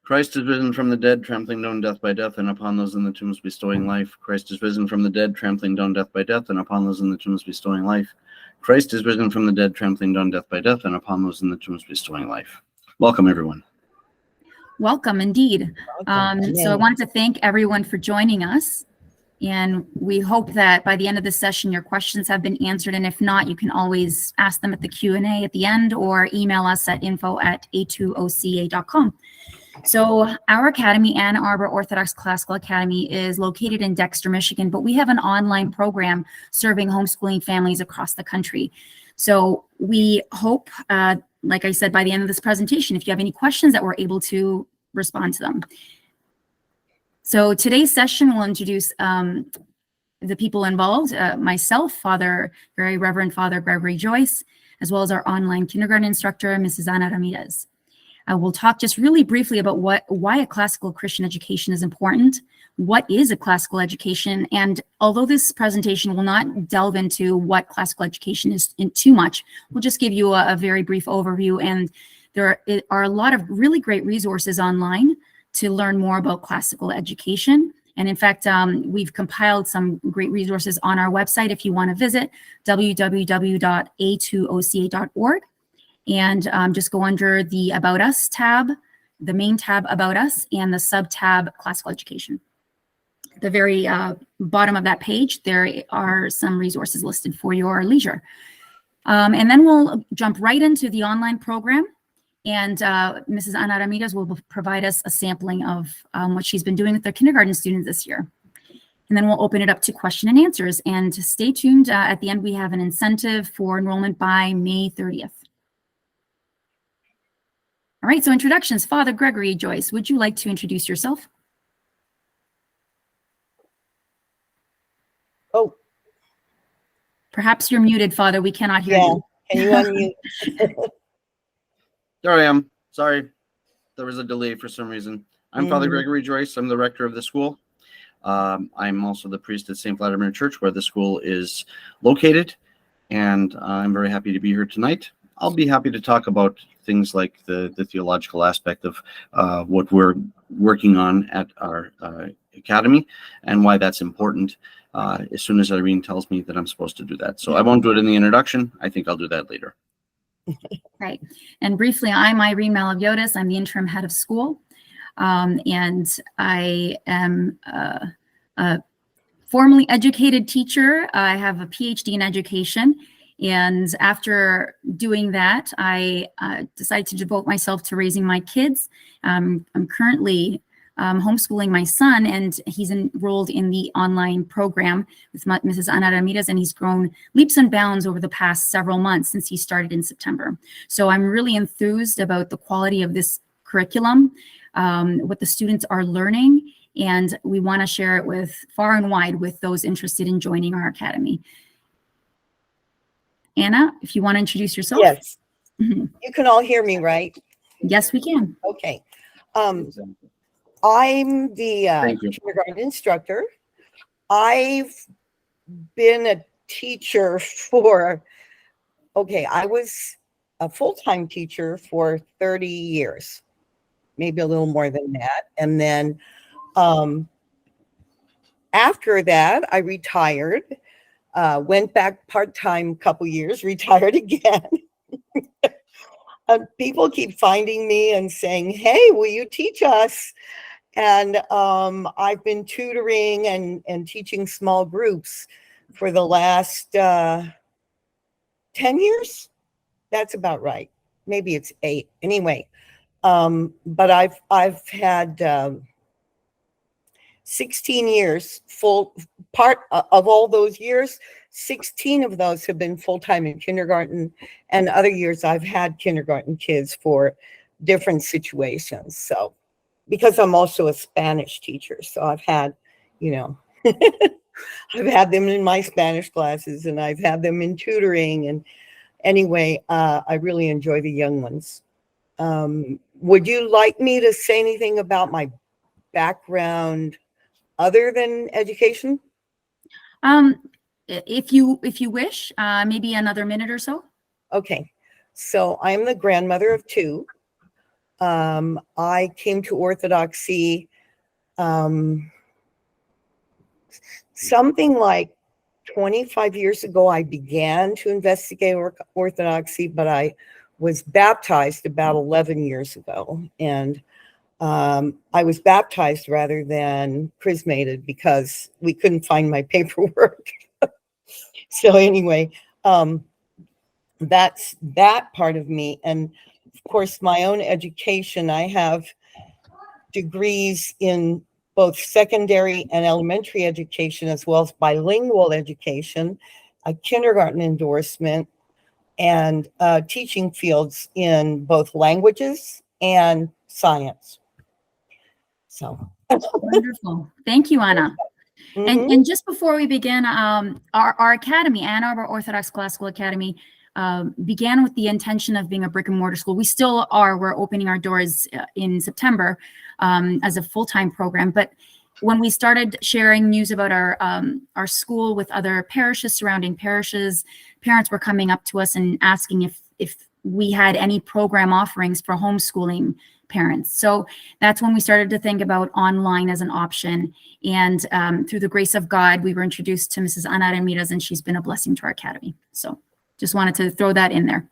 Christ is risen from the dead, trampling down death by death, and upon those in the tombs bestowing life. Christ is risen from the dead, trampling down death by death, and upon those in the tombs bestowing life. Christ is risen from the dead, trampling down death by death, and upon those in the tombs bestowing life. Welcome, everyone. Welcome, indeed. So I wanted to thank everyone for joining us. And we hope that by the end of the session, your questions have been answered. And if not, you can always ask them at the Q&A at the end or email us at info@A2OCA.com. So our academy, Ann Arbor Orthodox Classical Academy, is located in Dexter, Michigan, but we have an online program serving homeschooling families across the country. So we hope, like I said, by the end of this presentation, if you have any questions, that we're able to respond to them. So today's session will introduce the people involved, myself, Very Reverend Father Gregory Joyce, as well as our online kindergarten instructor, Mrs. Ana Ramirez. We'll talk just really briefly about why a classical Christian education is important, what is a classical education, and although this presentation will not delve into what classical education is in too much, we'll just give you a very brief overview, and there are a lot of really great resources online to learn more about classical education. And in fact, we've compiled some great resources on our website if you want to visit, www.A2OCA.org. And just go under the About Us tab, the main tab About Us, and the sub-tab Classical Education. At the very bottom of that page, there are some resources listed for your leisure. And then we'll jump right into the online program. And Mrs. Ana Ramirez will provide us a sampling of what she's been doing with their kindergarten students this year. And then we'll open it up to question and answers. And stay tuned. At the end, we have an incentive for enrollment by May 30th. All right, so introductions. Father Gregory Joyce, would you like to introduce yourself? Oh. Perhaps you're muted, Father. We cannot hear you. Can you unmute? There I am. Sorry, there was a delay for some reason. I'm Father Gregory Joyce. I'm the rector of the school. I'm also the priest at St. Vladimir Church, where the school is located. And I'm very happy to be here tonight. I'll be happy to talk about things like the theological aspect of what we're working on at our academy and why that's important as soon as Irene tells me that I'm supposed to do that. So I won't do it in the introduction. I think I'll do that later. Right. And briefly, I'm Irene Melabiotis. I'm the interim head of school. And I am a formally educated teacher. I have a PhD in education. And after doing that, I decided to devote myself to raising my kids. I'm currently homeschooling my son, and he's enrolled in the online program with Mrs. Ana Ramirez, and he's grown leaps and bounds over the past several months since he started in September. So I'm really enthused about the quality of this curriculum, what the students are learning, and we want to share it with far and wide with those interested in joining our academy. Anna, if you want to introduce yourself. Yes. You can all hear me, right? Yes, we can. Okay. I'm the kindergarten instructor. I've been a teacher for, I was a full-time teacher for 30 years, maybe a little more than that. And then after that, I retired. Went back part-time a couple years, retired again. People keep finding me and saying, hey, will you teach us? And I've been tutoring and teaching small groups for the last 10 years. That's about right. Maybe it's 8. Anyway, but I've had 16 years, full part of all those years, 16 of those have been full-time in kindergarten, and other years I've had kindergarten kids for different situations. So, because I'm also a Spanish teacher, so I've had, I've had them in my Spanish classes, and I've had them in tutoring. And anyway, I really enjoy the young ones. Would you like me to say anything about my background other than education? If you wish, maybe another minute or so. Okay. So I'm the grandmother of 2. I came to Orthodoxy something like 25 years ago. I began to investigate Orthodoxy, but I was baptized about 11 years ago. And I was baptized rather than chrismated because we couldn't find my paperwork. So anyway, that's that part of me. And of course, my own education, I have degrees in both secondary and elementary education, as well as bilingual education, a kindergarten endorsement, and teaching fields in both languages and science. So Wonderful. Thank you, Anna. And just before we begin, our academy, Ann Arbor Orthodox Classical Academy, began with the intention of being a brick and mortar school. We still are. We're opening our doors in September as a full-time program. But when we started sharing news about our school with other parishes, surrounding parishes, parents were coming up to us and asking if we had any program offerings for homeschooling parents. So that's when we started to think about online as an option. And through the grace of God, we were introduced to Mrs. Ana Ramirez, and she's been a blessing to our academy. So just wanted to throw that in there.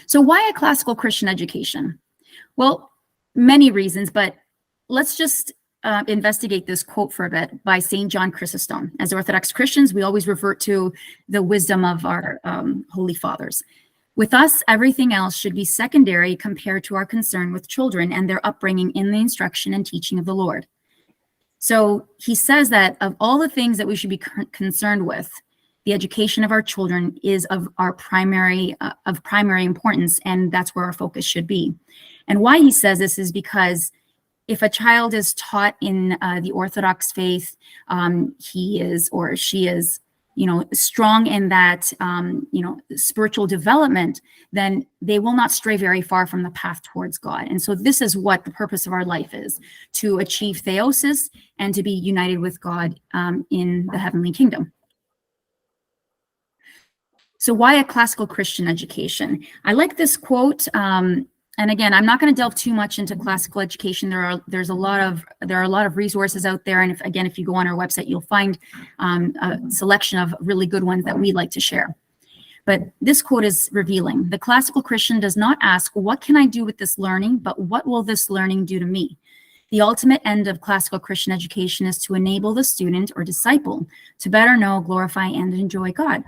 So why a classical Christian education? Well, many reasons, but let's just investigate this quote for a bit by St. John Chrysostom. As Orthodox Christians, we always revert to the wisdom of our Holy Fathers. With us, everything else should be secondary compared to our concern with children and their upbringing in the instruction and teaching of the Lord. So he says that of all the things that we should be concerned with, the education of our children is of primary importance, and that's where our focus should be. And why he says this is because if a child is taught in the Orthodox faith, he is or she is, strong in that, spiritual development, then they will not stray very far from the path towards God. And so this is what the purpose of our life is, to achieve theosis and to be united with God in the heavenly kingdom. So why a classical Christian education? I like this quote. And again, I'm not going to delve too much into classical education. There are a lot of resources out there, and if you go on our website, you'll find a selection of really good ones that we like to share. But this quote is revealing. The classical Christian does not ask, "What can I do with this learning?" but "What will this learning do to me?" The ultimate end of classical Christian education is to enable the student or disciple to better know, glorify, and enjoy God.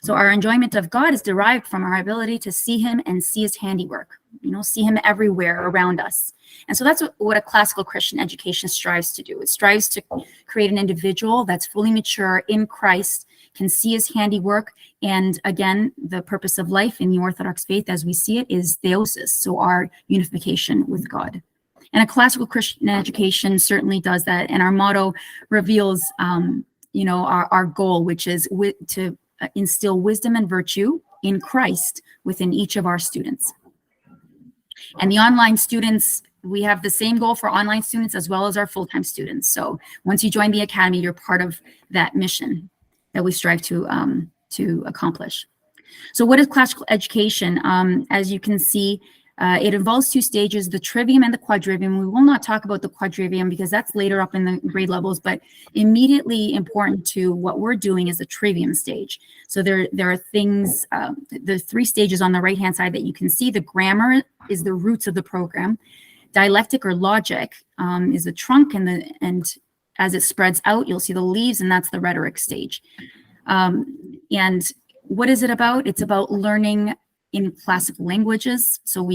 So our enjoyment of God is derived from our ability to see him and see his handiwork, see him everywhere around us. And so that's what a classical Christian education strives to do. It strives to create an individual that's fully mature in Christ, can see his handiwork. And again, the purpose of life in the Orthodox faith as we see it is theosis, so our unification with God. And a classical Christian education certainly does that. And our motto reveals, our goal, which is to instill wisdom and virtue in Christ within each of our students. And the online students, we have the same goal for online students as well as our full-time students. So once you join the academy, you're part of that mission that we strive to accomplish. So what is classical education? As you can see, it involves two stages, the trivium and the quadrivium. We will not talk about the quadrivium because that's later up in the grade levels, but immediately important to what we're doing is the trivium stage. So there are things, the three stages on the right-hand side that you can see. The grammar is the roots of the program. Dialectic or logic is the trunk, and as it spreads out, you'll see the leaves, and that's the rhetoric stage. And what is it about? It's about learning in classical languages. So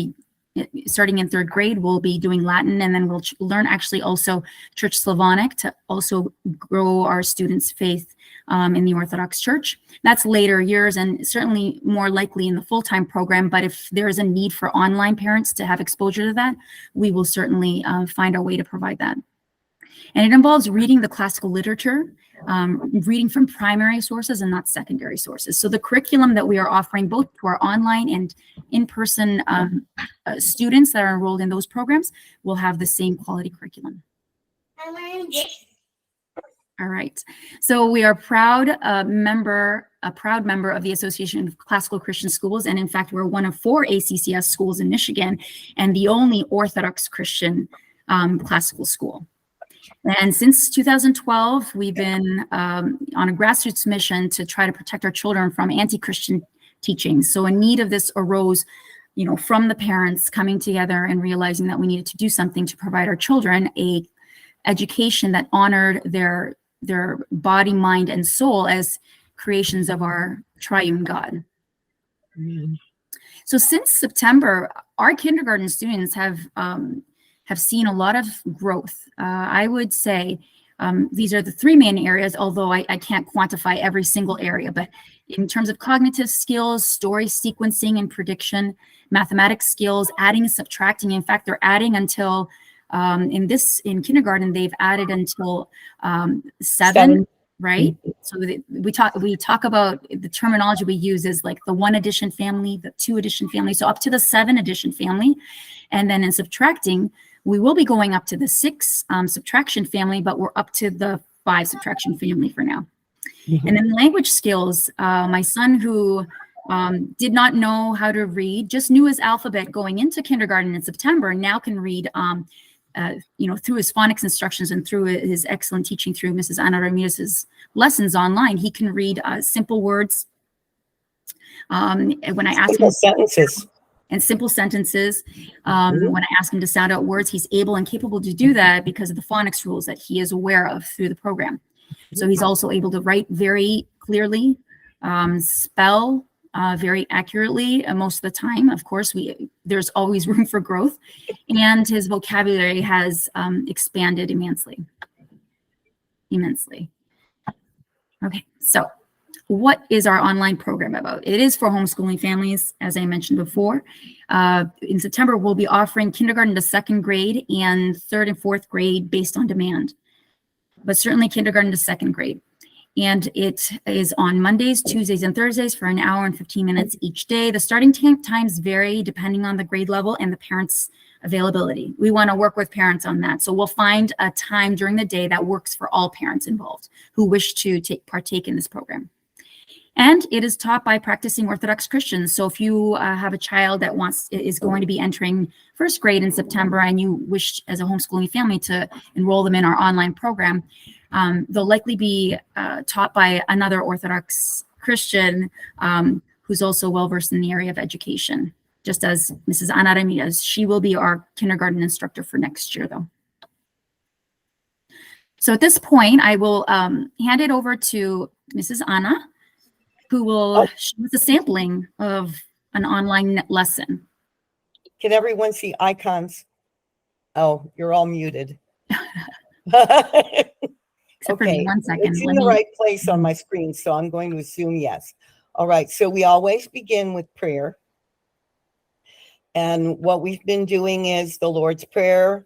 starting in third grade, we'll be doing Latin, and then we'll learn actually also Church Slavonic to also grow our students' faith in the Orthodox Church. That's later years and certainly more likely in the full-time program. But if there is a need for online parents to have exposure to that, we will certainly find a way to provide that. And it involves reading the classical literature, reading from primary sources and not secondary sources. So the curriculum that we are offering both to our online and in-person students that are enrolled in those programs will have the same quality curriculum. All right. So we are a proud member of the Association of Classical Christian Schools. And in fact, we're one of 4 ACCS schools in Michigan and the only Orthodox Christian classical school. And since 2012, we've been on a grassroots mission to try to protect our children from anti-Christian teachings. So a need of this arose, from the parents coming together and realizing that we needed to do something to provide our children a education that honored their body, mind, and soul as creations of our triune God. Mm. So since September, our kindergarten students have seen a lot of growth. I would say these are the 3 main areas, although I can't quantify every single area, but in terms of cognitive skills, story sequencing and prediction, mathematics skills, adding and subtracting. In fact, they're adding until in kindergarten, they've added until 7, right? So we talk about the terminology we use is like the 1 addition family, the 2 addition family, so up to the 7 addition family. And then in subtracting, we will be going up to the 6 subtraction family, but we're up to the 5 subtraction family for now. Mm-hmm. And then language skills, my son who did not know how to read, just knew his alphabet going into kindergarten in September, now can read through his phonics instructions and through his excellent teaching through Mrs. Ana Ramirez's lessons online. He can read simple words. When I ask him sentences and simple sentences, when I ask him to sound out words, he's able and capable to do that because of the phonics rules that he is aware of through the program. So he's also able to write very clearly, spell very accurately most of the time. Of course, there's always room for growth, and his vocabulary has expanded immensely. Okay, so what is our online program about? It is for homeschooling families, as I mentioned before. In September, we'll be offering kindergarten to 2nd grade and 3rd and 4th grade based on demand, but certainly kindergarten to 2nd grade. And it is on Mondays, Tuesdays, and Thursdays for 1 hour and 15 minutes each day. The starting times vary depending on the grade level and the parents' availability. We want to work with parents on that. So we'll find a time during the day that works for all parents involved who wish to partake in this program. And it is taught by practicing Orthodox Christians. So if you have a child that is going to be entering 1st grade in September and you wish as a homeschooling family to enroll them in our online program, they'll likely be taught by another Orthodox Christian who's also well-versed in the area of education, just as Mrs. Ana Ramirez. She will be our kindergarten instructor for next year, though. So at this point, I will hand it over to Mrs. Ana, who will show us a sampling of an online lesson. Can everyone see icons? Oh, you're all muted. Except for me, 1 second. It's in the right place on my screen, so I'm going to assume yes. All right, so we always begin with prayer. And what we've been doing is the Lord's Prayer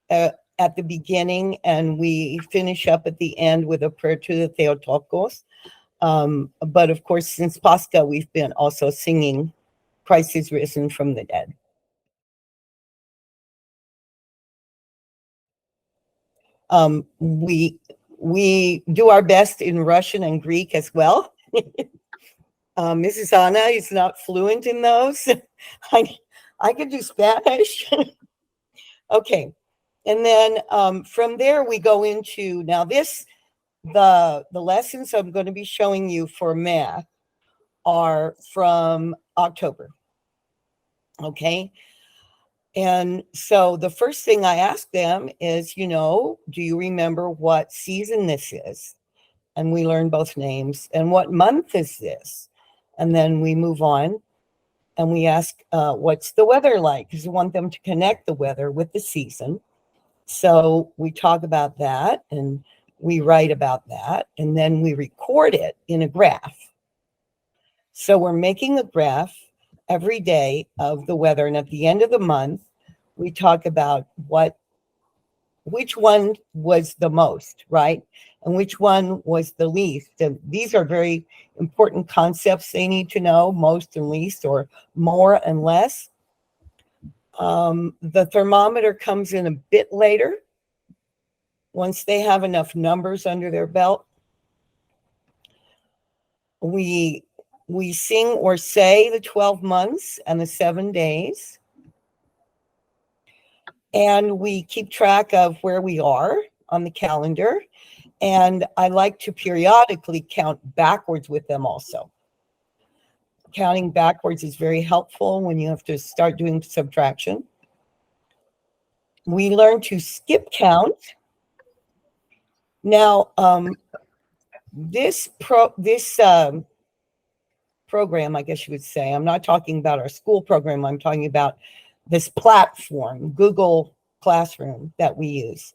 at the beginning, and we finish up at the end with a prayer to the Theotokos. But of course, since Pascha, we've been also singing Christ is risen from the dead. We do our best in Russian and Greek as well. Mrs. Ana is not fluent in those. I can do Spanish. Okay. And then from there we go into, now the lessons I'm going to be showing you for math are from October. Okay. And so the first thing I ask them is, do you remember what season this is? And we learn both names. And what month is this? And then we move on and we ask, what's the weather like? Because we want them to connect the weather with the season. So we talk about that and we write about that. And then we record it in a graph. So we're making a graph every day of the weather. And at the end of the month, we talk about which one was the most, right? And which one was the least. And these are very important concepts they need to know, most and least, or more and less. The thermometer comes in a bit later. once they have enough numbers under their belt, we sing or say the 12 months and the 7 days. And we keep track of where we are on the calendar. And I like to periodically count backwards with them also. Counting backwards is very helpful when you have to start doing subtraction. We learn to skip count. Now, this program, I guess you would say, I'm not talking about our school program, I'm talking about this platform, Google Classroom, that we use,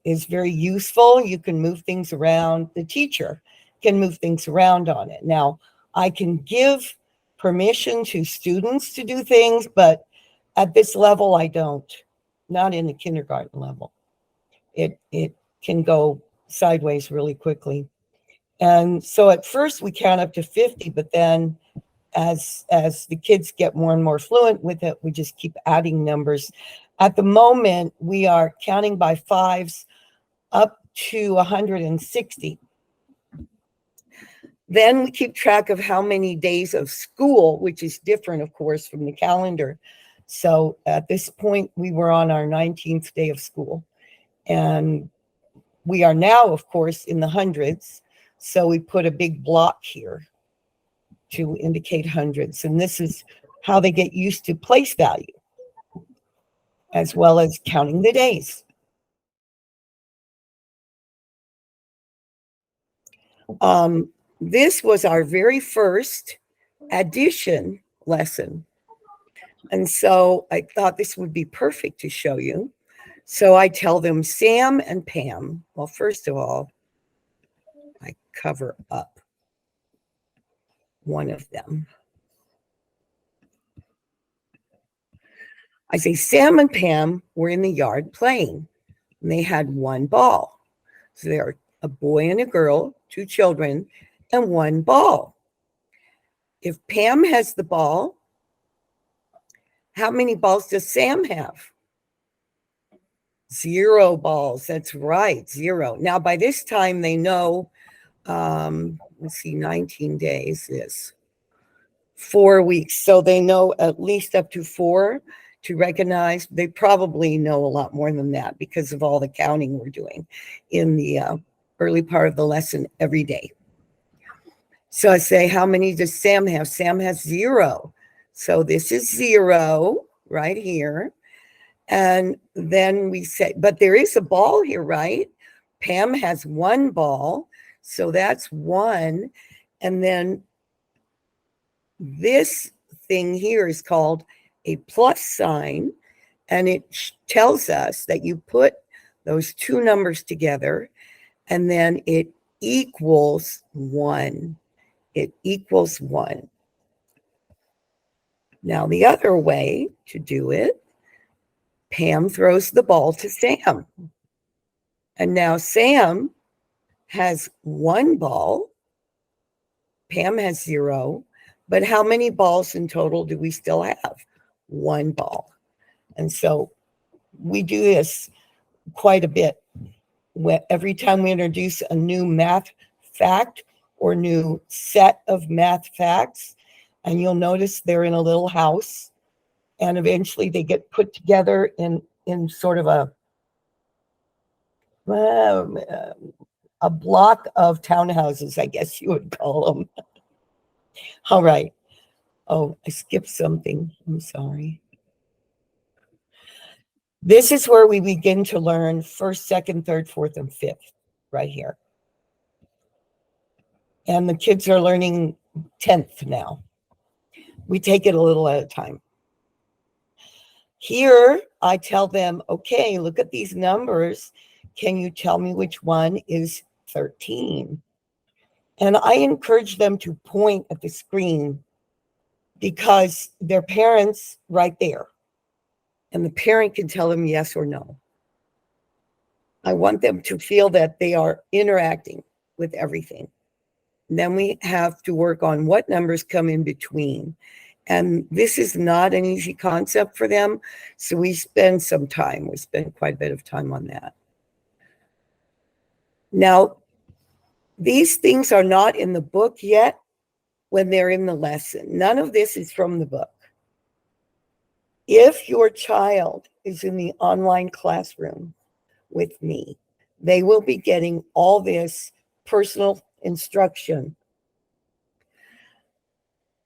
is very useful. You can move things around. The teacher can move things around on it. Now, I can give permission to students to do things, but at this level, I don't. Not in the kindergarten level. It can go sideways really quickly. And so at first we count up to 50, but then as the kids get more and more fluent with it, we just keep adding numbers. At the moment, we are counting by fives up to 160. Then we keep track of how many days of school, which is different, of course, from the calendar. So at this point, we were on our 19th day of school. And we are now, of course, in the hundreds. So we put a big block here to indicate hundreds. And this is how they get used to place value, as well as counting the days. This was our very first addition lesson. And so I thought this would be perfect to show you. So I tell them Sam and Pam. Well, first of all, I cover up one of them. I say Sam and Pam were in the yard playing, and they had one ball. So there are a boy and a girl, 2 children, and one ball. If Pam has the ball, how many balls does Sam have? 0 balls. That's right, 0. Now, by this time, they know, let's see, 19 days is 4 weeks. So they know at least up to 4 to recognize. They probably know a lot more than that because of all the counting we're doing in the early part of the lesson every day. So I say, how many does Sam have? Sam has 0. So this is 0 right here. And then we say, but there is a ball here, right? Pam has 1 ball. So that's 1. And then this thing here is called a plus sign. And it tells us that you put those 2 numbers together and then it equals 1. It equals 1. Now, the other way to do it, Pam throws the ball to Sam. And now Sam has 1 ball. Pam has 0. But how many balls in total do we still have? 1 ball. And so we do this quite a bit. Every time we introduce a new math fact or new set of math facts, and you'll notice they're in a little house, and eventually they get put together in sort of a block of townhouses, I guess you would call them. All right. Oh, I skipped something. I'm sorry. This is where we begin to learn 1st, 2nd, 3rd, 4th, and 5th, right here. And the kids are learning 10th now. We take it a little at a time. Here, I tell them, okay, look at these numbers. Can you tell me which one is 13? And I encourage them to point at the screen because their parents right there. And the parent can tell them yes or no. I want them to feel that they are interacting with everything. And then we have to work on what numbers come in between. And this is not an easy concept for them. So we spend some time. We spend quite a bit of time on that. Now, these things are not in the book yet when they're in the lesson. None of this is from the book. If your child is in the online classroom with me, they will be getting all this personal instruction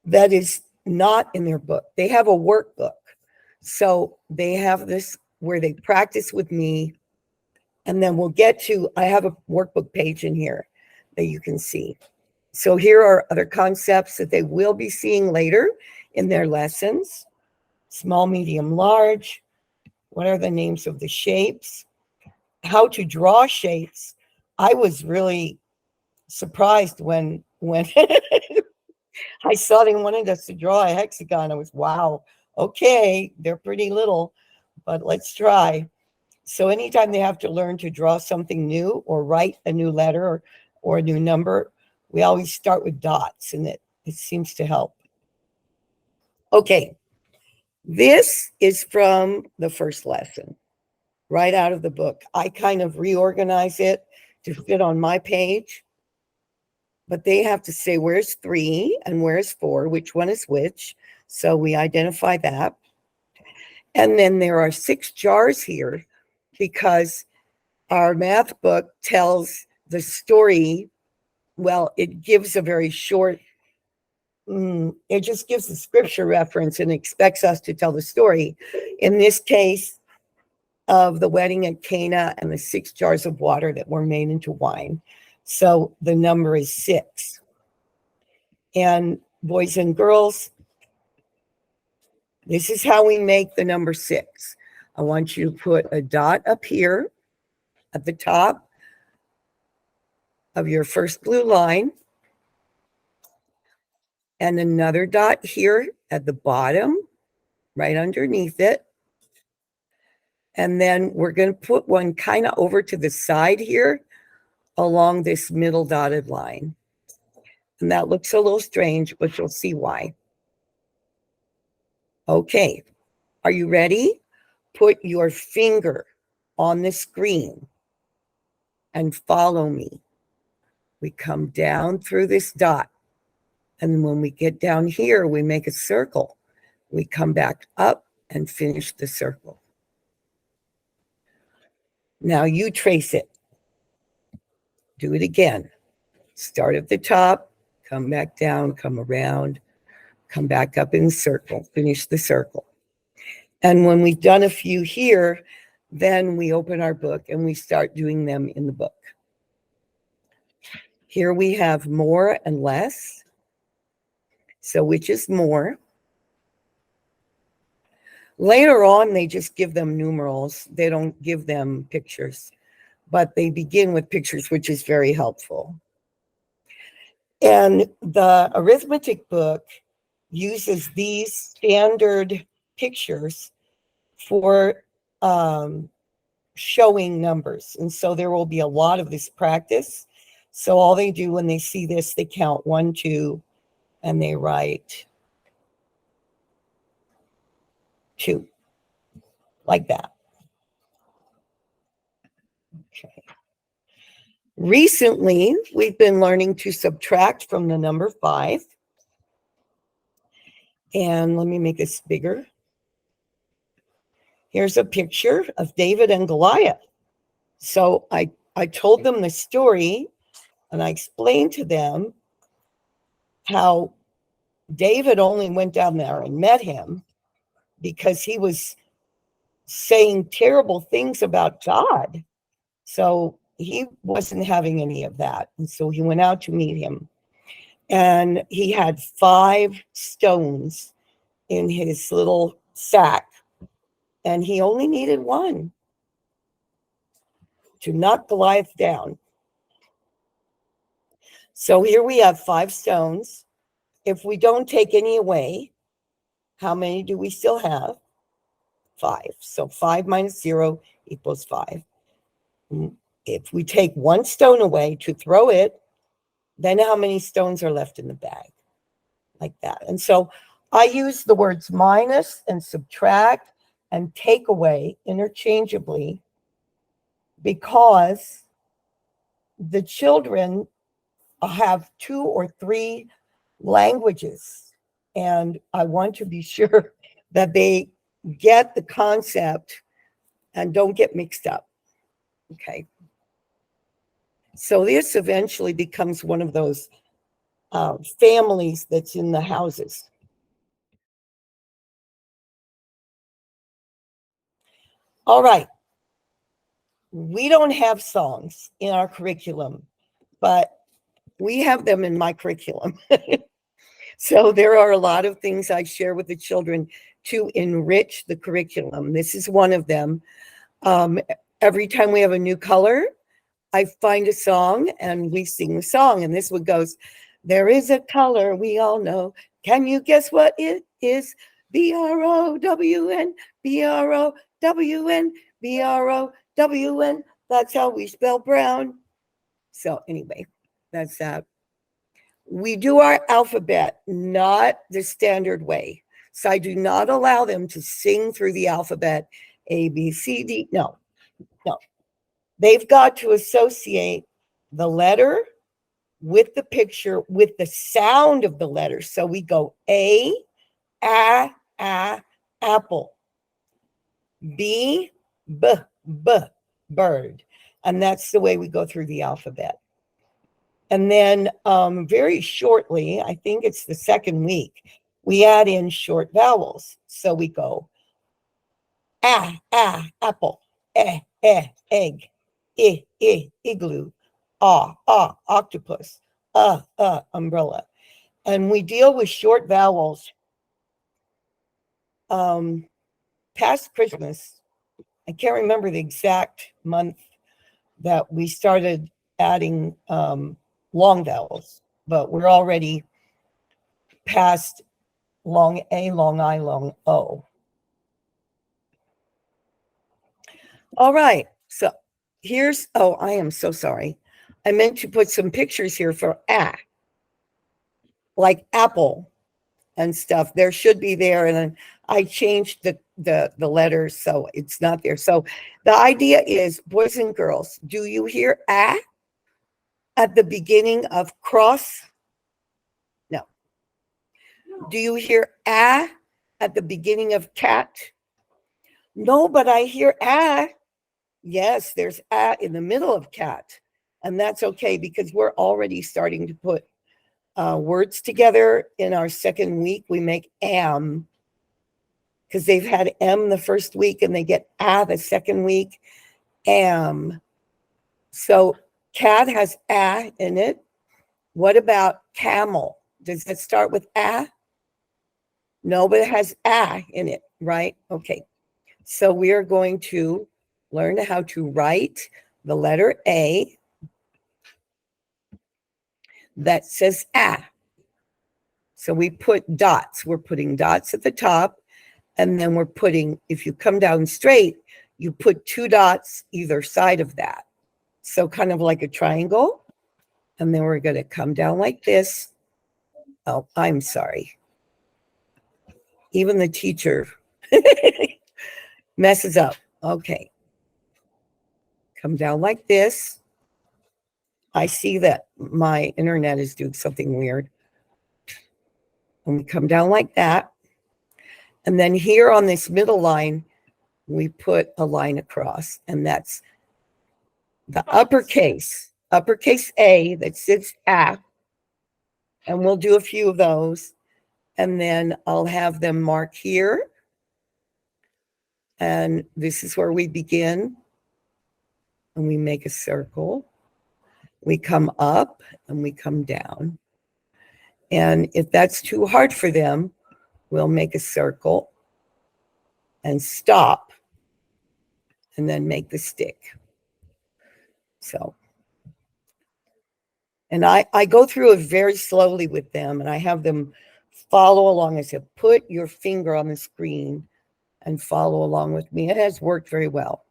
that is not in their book. They have a workbook. So they have this where they practice with me. And then we'll get to, I have a workbook page in here that you can see. So here are other concepts that they will be seeing later in their lessons. Small, medium, large. What are the names of the shapes? How to draw shapes. I was really surprised when I saw they wanted us to draw a hexagon. I was, wow, okay, they're pretty little, but let's try. So anytime they have to learn to draw something new or write a new letter or a new number, we always start with dots, and it seems to help. Okay, this is from the first lesson, right out of the book. I kind of reorganize it to fit on my page, but they have to say where's 3 and where's 4, which one is which. So we identify that. And then there are 6 jars here because our math book tells the story. Well, it gives a very short, it just gives the scripture reference and expects us to tell the story. In this case, of the wedding at Cana and the 6 jars of water that were made into wine. So the number is 6. And boys and girls, this is how we make the number 6. I want you to put a dot up here at the top of your first blue line and another dot here at the bottom, right underneath it. And then we're going to put one kind of over to the side here along this middle dotted line. And that looks a little strange, but you'll see why. Okay, are you ready? Put your finger on the screen and follow me. We come down through this dot. And when we get down here, we make a circle. We come back up and finish the circle. Now you trace it. Do it again. Start at the top, come back down, come around, come back up in the circle, finish the circle. And when we've done a few here, then we open our book and we start doing them in the book. Here we have more and less. So which is more? Later on, they just give them numerals. They don't give them pictures, but they begin with pictures, which is very helpful. And the arithmetic book uses these standard pictures for showing numbers. And so there will be a lot of this practice. So all they do when they see this, they count 1, 2, and they write 2, like that. Okay. Recently, we've been learning to subtract from the number 5. And let me make this bigger. Here's a picture of David and Goliath. So I told them the story, and I explained to them how David only went down there and met him because he was saying terrible things about God. So he wasn't having any of that. And so he went out to meet him. And he had 5 stones in his little sack. And he only needed 1 to knock Goliath down. So here we have 5 stones. If we don't take any away, how many do we still have? 5. So 5 minus 0 equals 5. If we take 1 stone away to throw it, then how many stones are left in the bag? Like that. And so I use the words minus and subtract and take away interchangeably because the children have 2 or 3 languages, and I want to be sure that they get the concept and don't get mixed up. Okay. So this eventually becomes one of those families that's in the houses. All right. We don't have songs in our curriculum, but we have them in my curriculum. So there are a lot of things I share with the children to enrich the curriculum. This is one of them. Every time we have a new color, I find a song and we sing the song. And this one goes, there is a color we all know. Can you guess what it is? B-R-O-W-N, B-R-O-W-N, B-R-O-W-N. That's how we spell brown. So anyway, that's that. We do our alphabet, not the standard way. So I do not allow them to sing through the alphabet, A, B, C, D. No. They've got to associate the letter with the picture, with the sound of the letter. So we go A, apple. B, bird. And that's the way we go through the alphabet. And then very shortly, I think it's the second week, we add in short vowels. So we go apple, egg, igloo, octopus, umbrella. And we deal with short vowels past Christmas. I can't remember the exact month that we started adding long vowels, but we're already past long A, long I, long O. All right, so here's, oh, I am so sorry. I meant to put some pictures here for like apple and stuff. There should be there, and I changed the letters, so it's not there. So the idea is, boys and girls, do you hear at the beginning of cross? No. Do you hear at the beginning of cat? No, but I hear Yes, there's in the middle of cat. And that's okay, because we're already starting to put words together. In our second week, we make am, because they've had M the first week and they get the second week, am. So cat has in it. What about camel? Does it start with No, but it has in it, right? Okay. So we are going to learn how to write the letter A that says So we put dots. We're putting dots at the top, and then we're putting, if you come down straight, you put 2 dots either side of that. So kind of like a triangle. And then we're going to come down like this. Oh, I'm sorry. Even the teacher messes up. Okay. Come down like this. I see that my internet is doing something weird. And we come down like that. And then here on this middle line, we put a line across. And that's the uppercase A that sits and we'll do a few of those. And then I'll have them mark here. And this is where we begin. And we make a circle. We come up and we come down. And if that's too hard for them, we'll make a circle and stop and then make the stick. So, and I go through it very slowly with them, and I have them follow along. I said, put your finger on the screen and follow along with me. It has worked very well.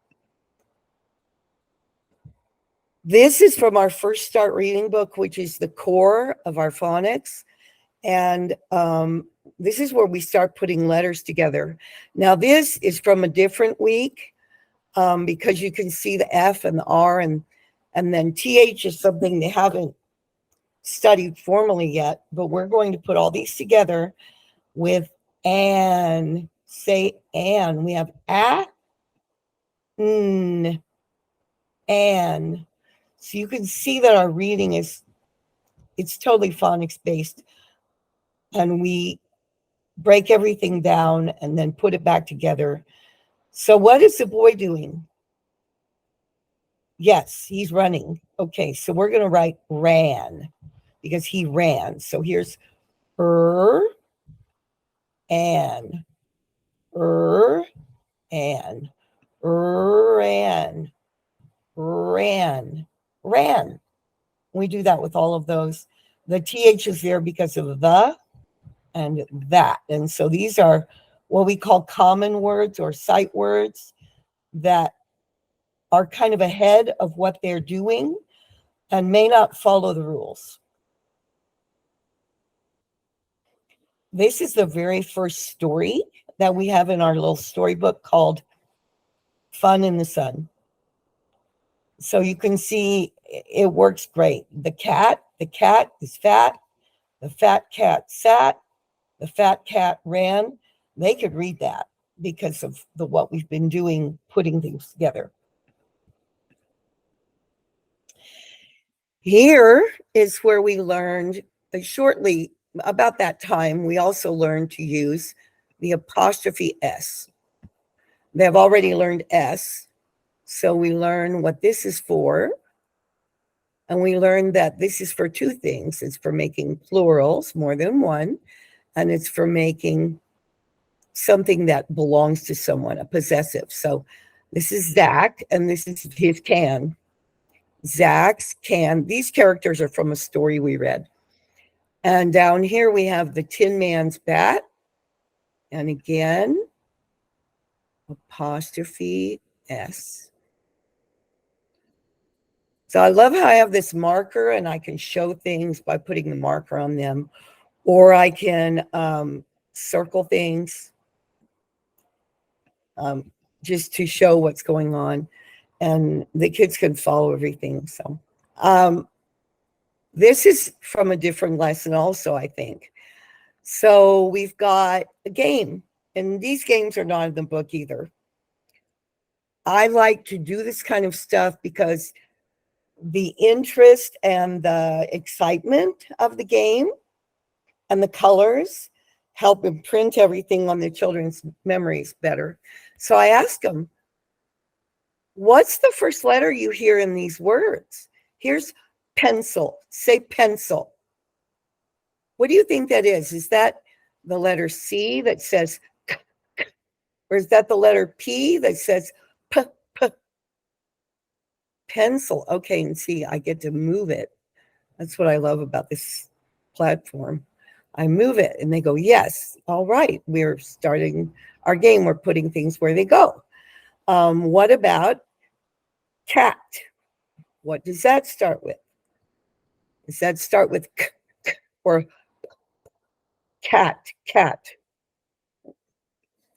This is from our First Start Reading book, which is the core of our phonics. And this is where we start putting letters together. Now, this is from a different week because you can see the F and the R and And then TH is something they haven't studied formally yet, but we're going to put all these together with an. Say an. We have an. So you can see that our reading it's totally phonics based. And we break everything down and then put it back together. So what is the boy doing? Yes, he's running. Okay, so we're going to write ran because he ran. So here's an, and ran. We do that with all of those. The TH is there because of the and that. And so these are what we call common words or sight words that are kind of ahead of what they're doing and may not follow the rules. This is the very first story that we have in our little storybook called Fun in the Sun. So you can see it works great. The cat is fat. The fat cat sat. The fat cat ran. They could read that because of what we've been doing, putting things together. Here is where we learned shortly about that time. We also learned to use the apostrophe S. They have already learned S. So we learn what this is for. And we learned that this is for two things. It's for making plurals, more than one. And it's for making something that belongs to someone, a possessive. So this is Zach, and this is his can. Zach's can. These characters are from a story we read. And down here we have the Tin Man's bat. And again, apostrophe S. So I love how I have this marker and I can show things by putting the marker on them, or I can circle things just to show what's going on, and the kids can follow everything. So this is from a different lesson also, I think. So we've got a game, and these games are not in the book either. I like to do this kind of stuff because the interest and the excitement of the game and the colors help imprint everything on the children's memories better. So I ask them, what's the first letter you hear in these words? Here's pencil. Say pencil. What do you think that is? Is that the letter C that says k, k, or is that the letter P that says p, p? Pencil. Okay, and see, I get to move it. That's what I love about this platform. I move it and they go, yes, all right, we're starting our game. We're putting things where they go. What about cat? What does that start with? Does that start with k, k, or cat?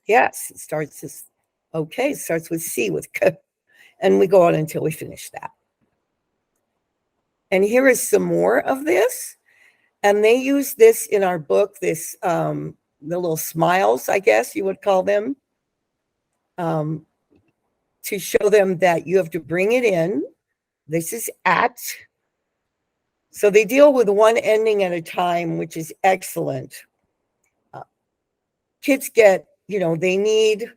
Yes, it starts this. Okay, it starts with C, with k, and we go on until we finish that. And here is some more of this. And they use this in our book, this the little smiles, I guess you would call them, to show them that you have to bring it in. This is at. So they deal with one ending at a time, which is excellent. Kids get, they need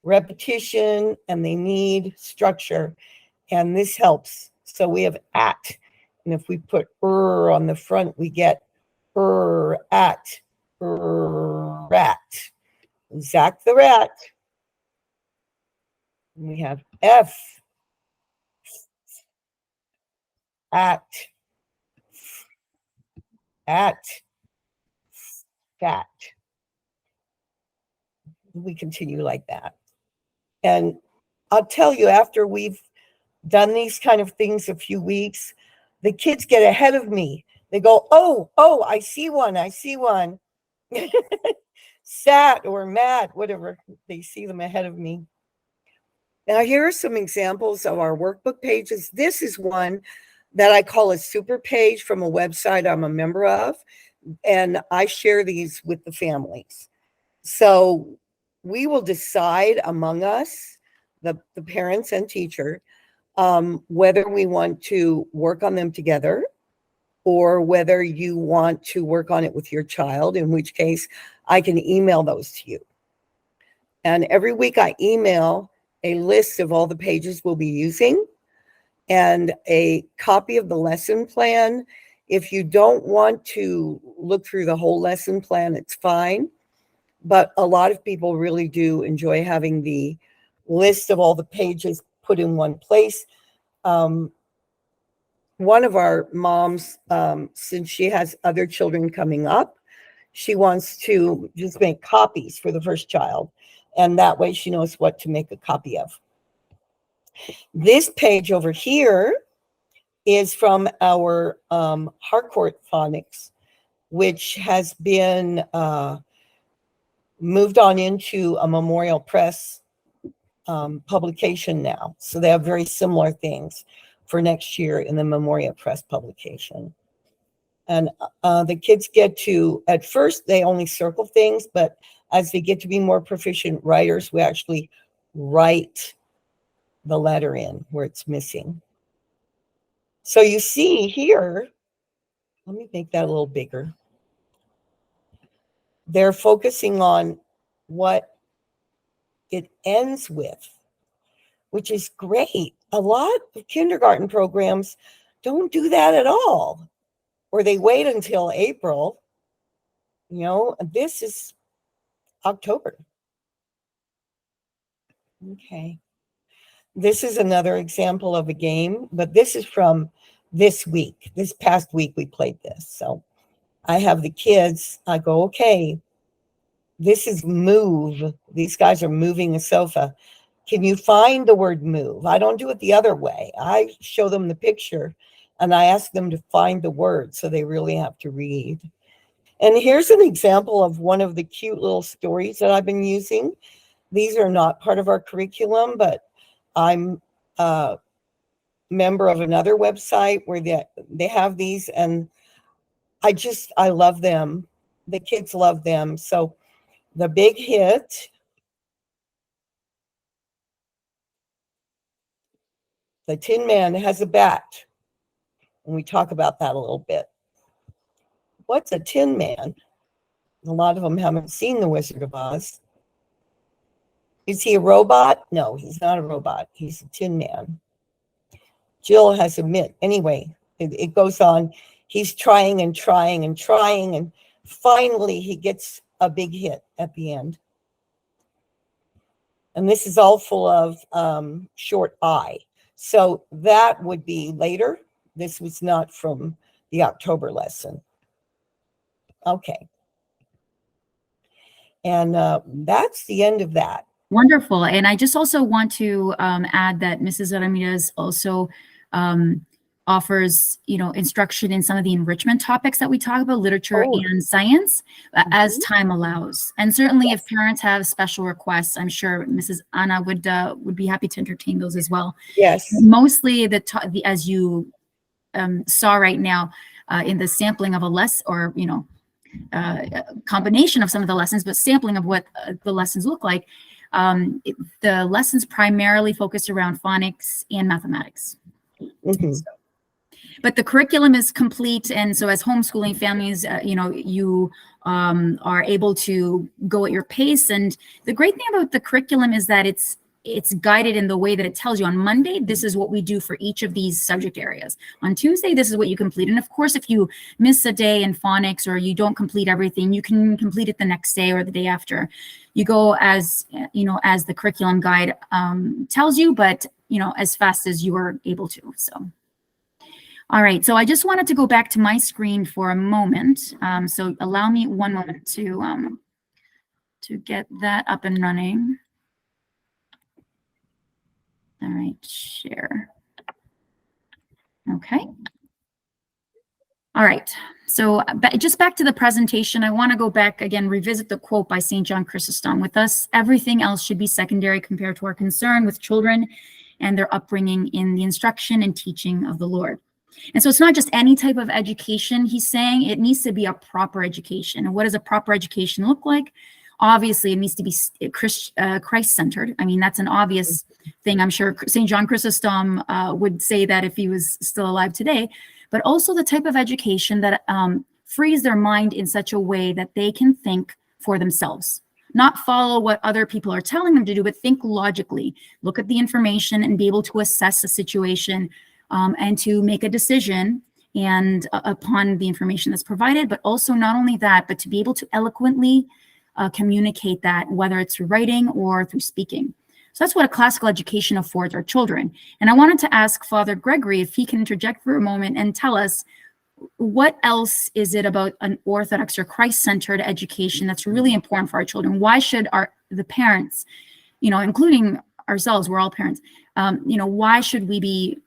repetition and they need structure, and this helps. So we have at, and if we put on the front, we get at, rat. Zach the rat. And we have F, at, fat. We continue like that. And I'll tell you, after we've done these kind of things a few weeks, the kids get ahead of me. They go, oh, I see one. Sat or mad, whatever. They see them ahead of me. Now, here are some examples of our workbook pages. This is one that I call a super page from a website I'm a member of, and I share these with the families. So we will decide among us, the parents and teacher, whether we want to work on them together or whether you want to work on it with your child, in which case I can email those to you. And every week I email a list of all the pages we'll be using and a copy of the lesson plan. If you don't want to look through the whole lesson plan, it's fine. But a lot of people really do enjoy having the list of all the pages put in one place. One of our moms, since she has other children coming up, she wants to just make copies for the first child. And that way she knows what to make a copy of. This page over here is from our Harcourt Phonics, which has been moved on into a Memorial Press publication now. So they have very similar things for next year in the Memorial Press publication. And the kids get to, at first, they only circle things, but as they get to be more proficient writers, we actually write the letter in where it's missing. So you see here, let me make that a little bigger. They're focusing on what it ends with, which is great. A lot of kindergarten programs don't do that at all, or they wait until April. You know, this is October. Okay. This is another example of a game, but this is from this week. This past week we played this. So I have the kids, I go, okay, this is move. These guys are moving a sofa. Can you find the word move? I don't do it the other way. I show them the picture and I ask them to find the word, so they really have to read. And here's an example of one of the cute little stories that I've been using. These are not part of our curriculum, but I'm a member of another website where they have these, and I love them. The kids love them. So the big hit, the Tin Man has a bat. And we talk about that a little bit. What's a Tin Man? A lot of them haven't seen The Wizard of Oz. Is he a robot? No, he's not a robot. He's a Tin Man. Jill has a mitt. Anyway, it goes on. He's trying and trying and trying, and finally he gets a big hit at the end. And this is all full of short I. So that would be later. This was not from the October lesson. Okay. And that's the end of that. Wonderful. And I just also want to add that Mrs. Ramirez also offers, instruction in some of the enrichment topics that we talk about, literature and science, as time allows. And certainly if parents have special requests, I'm sure Mrs. Anna would be happy to entertain those as well. Yes. Mostly as you saw right now in the sampling of a lesson, or, combination of some of the lessons, but sampling of what the lessons look like. The lessons primarily focus around phonics and mathematics. Mm-hmm. But the curriculum is complete, and so as homeschooling families, you are able to go at your pace. And the great thing about the curriculum is that it's guided in the way that it tells you. On Monday, this is what we do for each of these subject areas. On Tuesday, this is what you complete. And of course, if you miss a day in phonics or you don't complete everything, you can complete it the next day or the day after. You go as the curriculum guide tells you, but as fast as you are able to. So. All right, so I just wanted to go back to my screen for a moment. So allow me one moment to get that up and running. All right, share. Okay. All right. So just back to the presentation, I want to go back again, revisit the quote by St. John Chrysostom. With us, everything else should be secondary compared to our concern with children and their upbringing in the instruction and teaching of the Lord. And so it's not just any type of education, he's saying. It needs to be a proper education. And what does a proper education look like? Obviously, it needs to be Christ-centered. I mean, that's an obvious thing. I'm sure St. John Chrysostom would say that if he was still alive today. But also the type of education that frees their mind in such a way that they can think for themselves, not follow what other people are telling them to do, but think logically, look at the information and be able to assess the situation and to make a decision and upon the information that's provided, but also not only that, but to be able to eloquently communicate that, whether it's through writing or through speaking. So that's what a classical education affords our children. And I wanted to ask Father Gregory if he can interject for a moment and tell us what else is it about an Orthodox or Christ-centered education that's really important for our children? Why should the parents, including ourselves, we're all parents, why should we be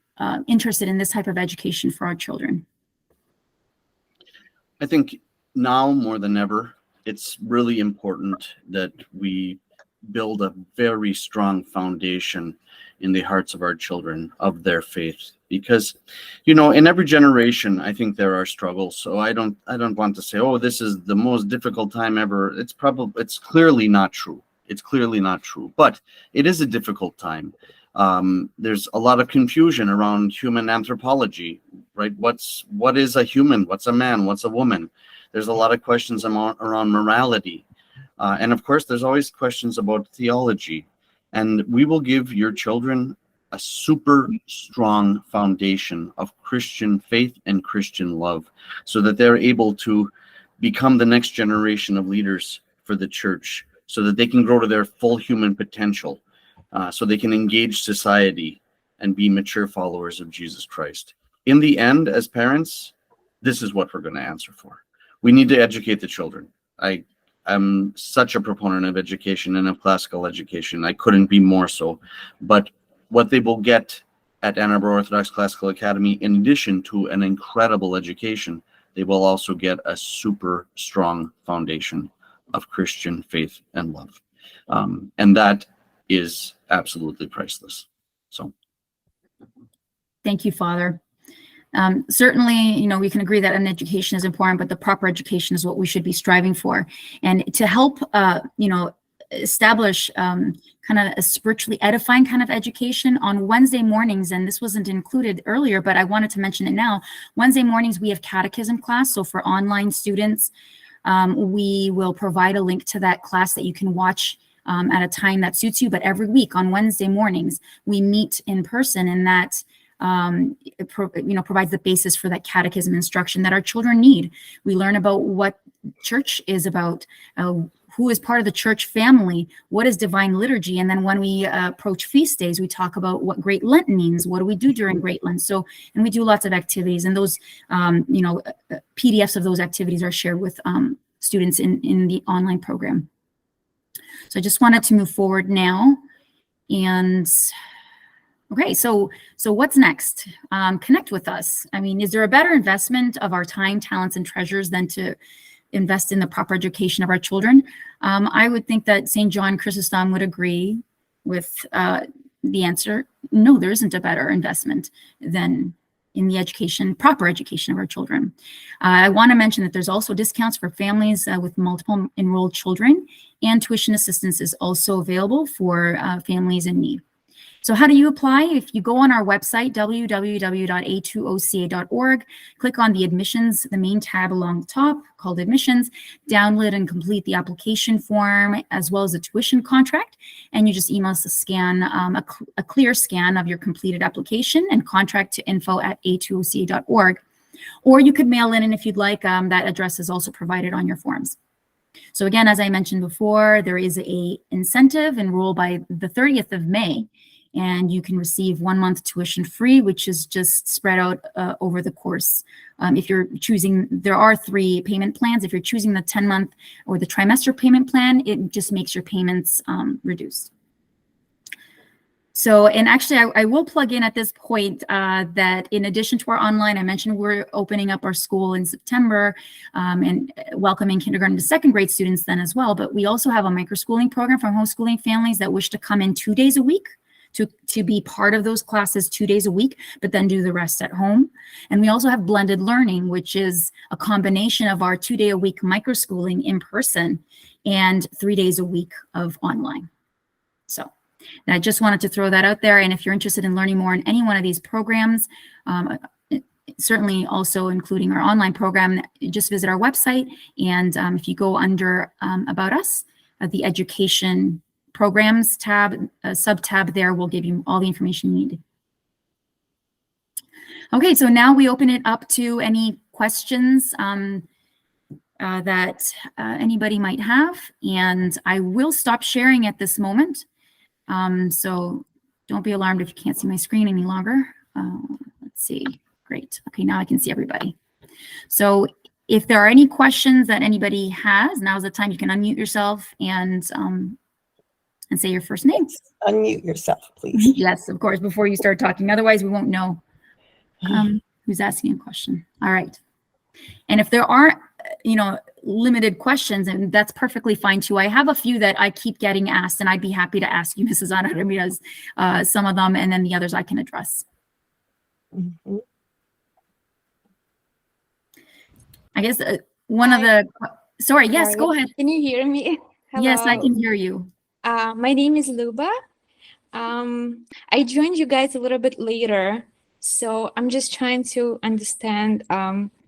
interested in this type of education for our children? I think now more than ever, it's really important that we build a very strong foundation in the hearts of our children of their faith, because in every generation I think there are struggles. So I don't want to say, oh, this is the most difficult time ever. It's clearly not true. It's clearly not true, but it is a difficult time. There's a lot of confusion around human anthropology, right? What is a human? What's a man? What's a woman? There's a lot of questions around morality. And of course, there's always questions about theology. And we will give your children a super strong foundation of Christian faith and Christian love so that they're able to become the next generation of leaders for the church, so that they can grow to their full human potential, so they can engage society and be mature followers of Jesus Christ. In the end, as parents, this is what we're going to answer for. We need to educate the children. I'm such a proponent of education and of classical education. I couldn't be more so. But what they will get at Ann Arbor Orthodox Classical Academy, in addition to an incredible education, they will also get a super strong foundation of Christian faith and love. And that is absolutely priceless. So, thank you, Father. Certainly, we can agree that an education is important, but the proper education is what we should be striving for. And to help, establish kind of a spiritually edifying kind of education on Wednesday mornings, and this wasn't included earlier, but I wanted to mention it now. Wednesday mornings, we have catechism class. So for online students, we will provide a link to that class that you can watch at a time that suits you. But every week on Wednesday mornings, we meet in person, and that provides the basis for that catechism instruction that our children need. We learn about what church is about, who is part of the church family, what is divine liturgy, and then when we approach feast days, we talk about what Great Lent means. What do we do during Great Lent? So, and we do lots of activities, and those, PDFs of those activities are shared with students in the online program. So I just wanted to move forward now, and okay, so what's next? Connect with us. I mean, is there a better investment of our time, talents, and treasures than to invest in the proper education of our children? I would think that St. John Chrysostom would agree with the answer. No, there isn't a better investment than in the proper education of our children. I want to mention that there's also discounts for families with multiple enrolled children, and tuition assistance is also available for families in need. So how do you apply? If you go on our website, www.A2OCA.org, click on the admissions, the main tab along the top called admissions, download and complete the application form as well as the tuition contract. And you just email us a scan, a clear scan of your completed application and contract to info@A2OCA.org. Or you could mail in, and if you'd like, that address is also provided on your forms. So again, as I mentioned before, there is a incentive. Enroll by the 30th of May. And you can receive 1 month tuition free, which is just spread out over the course. If you're choosing, there are 3 payment plans. If you're choosing the 10-month or the trimester payment plan, it just makes your payments reduced. So, and actually, I will plug in at this point that in addition to our online, I mentioned we're opening up our school in September and welcoming kindergarten to second grade students then as well. But we also have a microschooling program for homeschooling families that wish to come in 2 days a week to be part of those classes 2 days a week, but then do the rest at home. And we also have blended learning, which is a combination of our 2 day a week microschooling in person and 3 days a week of online. So and I just wanted to throw that out there. And if you're interested in learning more in any one of these programs, certainly also including our online program, just visit our website. And if you go under About Us, the Education Programs tab, sub-tab there will give you all the information you need. Okay, so now we open it up to any questions that anybody might have. And I will stop sharing at this moment. So don't be alarmed if you can't see my screen any longer. Let's see. Great. Okay, now I can see everybody. So if there are any questions that anybody has, now's the time you can unmute yourself and say your first name. Unmute yourself, please. Yes, of course, before you start talking. Otherwise, we won't know who's asking a question. All right. And if there aren't, limited questions, and that's perfectly fine too. I have a few that I keep getting asked, and I'd be happy to ask you, Mrs. Ana Ramirez, some of them, and then the others I can address. Mm-hmm. I guess one of the, sorry, yes, go ahead. Can you hear me? Hello. Yes, I can hear you. My name is Luba. I joined you guys a little bit later, so I'm just trying to understand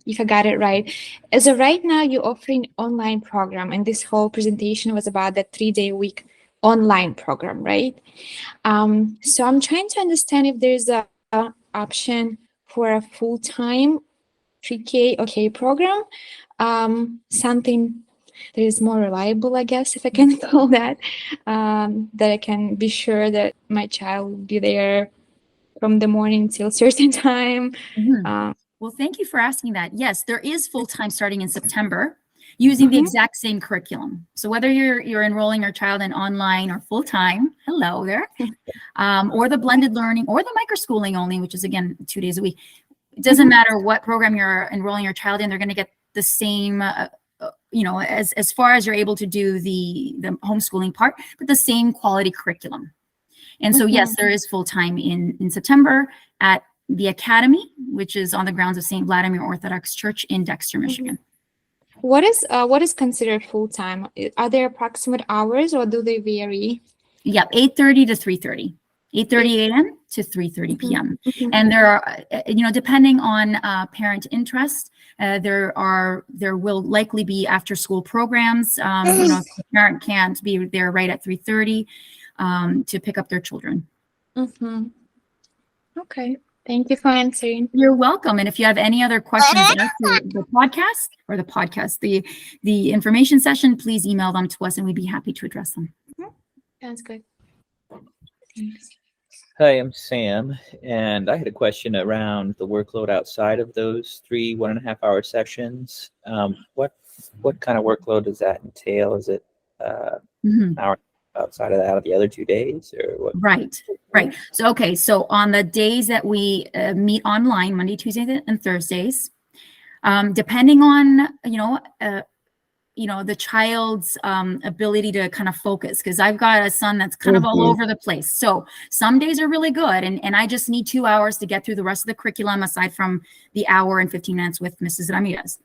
if I got it right. As of right now, you're offering online program, and this whole presentation was about that 3 day a week online program, right? So I'm trying to understand if there's a option for a full-time pre-K or K program, something that is more reliable, I guess, if I can call that, that I can be sure that my child will be there from the morning till a certain time. Well, thank you for asking that. Yes, there is full-time starting in September using the exact same curriculum. So whether you're enrolling your child in online or full-time, hello there, or the blended learning or the microschooling only, which is again 2 days a week, it doesn't matter what program you're enrolling your child in, they're going to get the same, as far as you're able to do the homeschooling part, but the same quality curriculum. And so, yes, there is full-time in September at the Academy, which is on the grounds of St. Vladimir Orthodox Church in Dexter, Michigan. What is considered full-time? Are there approximate hours or do they vary? Yeah, 8:30 to 3:30. 8:30 a.m. to 3:30 p.m. And there are, depending on parent interest, there will likely be after-school programs. If the parent can't be there right at 3:30 to pick up their children. Okay. Thank you for answering. You're welcome. And if you have any other questions after the information session, please email them to us and we'd be happy to address them. Sounds good. Thanks. Hi, I'm Sam, and I had a question around the workload outside of those 3 1.5-hour sessions. What kind of workload does that entail? Is it an hour outside of that of the other 2 days, or what? Right. So on the days that we meet online, Monday, Tuesdays, and Thursdays, depending on the child's ability to kind of focus, because I've got a son that's kind of all over the place. So some days are really good, and I just need 2 hours to get through the rest of the curriculum aside from the hour and 15 minutes with Mrs. Ramirez.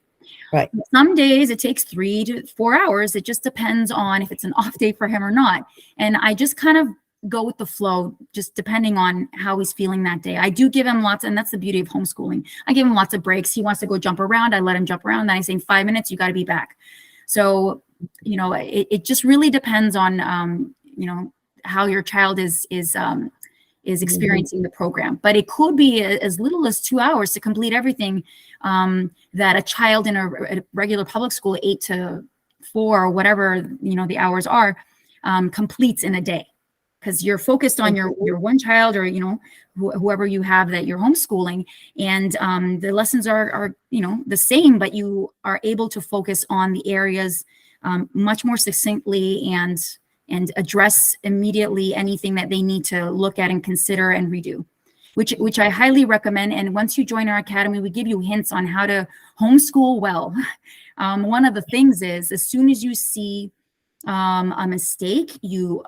Right. Some days it takes 3 to 4 hours. It just depends on if it's an off day for him or not. And I just kind of go with the flow, just depending on how he's feeling that day. I do give him lots, and that's the beauty of homeschooling. I give him lots of breaks. He wants to go jump around, I let him jump around. Then I say, in 5 minutes, you got to be back. So, it just really depends on, how your child is experiencing the program. But it could be as little as 2 hours to complete everything that a child in a regular public school, 8 to 4 or whatever, the hours are, completes in a day. Because you're focused on your one child or, whoever you have that you're homeschooling, and the lessons are the same, but you are able to focus on the areas much more succinctly and address immediately anything that they need to look at and consider and redo, which I highly recommend. And once you join our academy, we give you hints on how to homeschool well. One of the things is, as soon as you see a mistake, you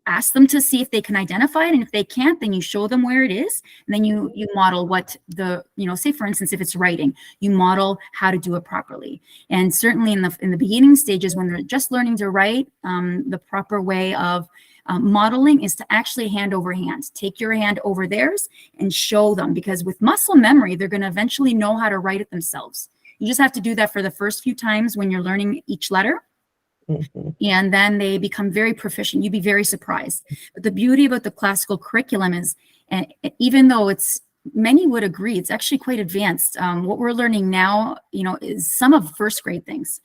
ask them to see if they can identify it, and if they can't, then you show them where it is, and then you model what the, say for instance, if it's writing, you model how to do it properly. And certainly in the beginning stages, when they're just learning to write, the proper way of modeling is to actually hand over hand. Take your hand over theirs and show them, because with muscle memory, they're going to eventually know how to write it themselves. You just have to do that for the first few times when you're learning each letter. And then they become very proficient. You'd be very surprised. But the beauty about the classical curriculum is, and even though many would agree, it's actually quite advanced. What we're learning now, is some of first grade things.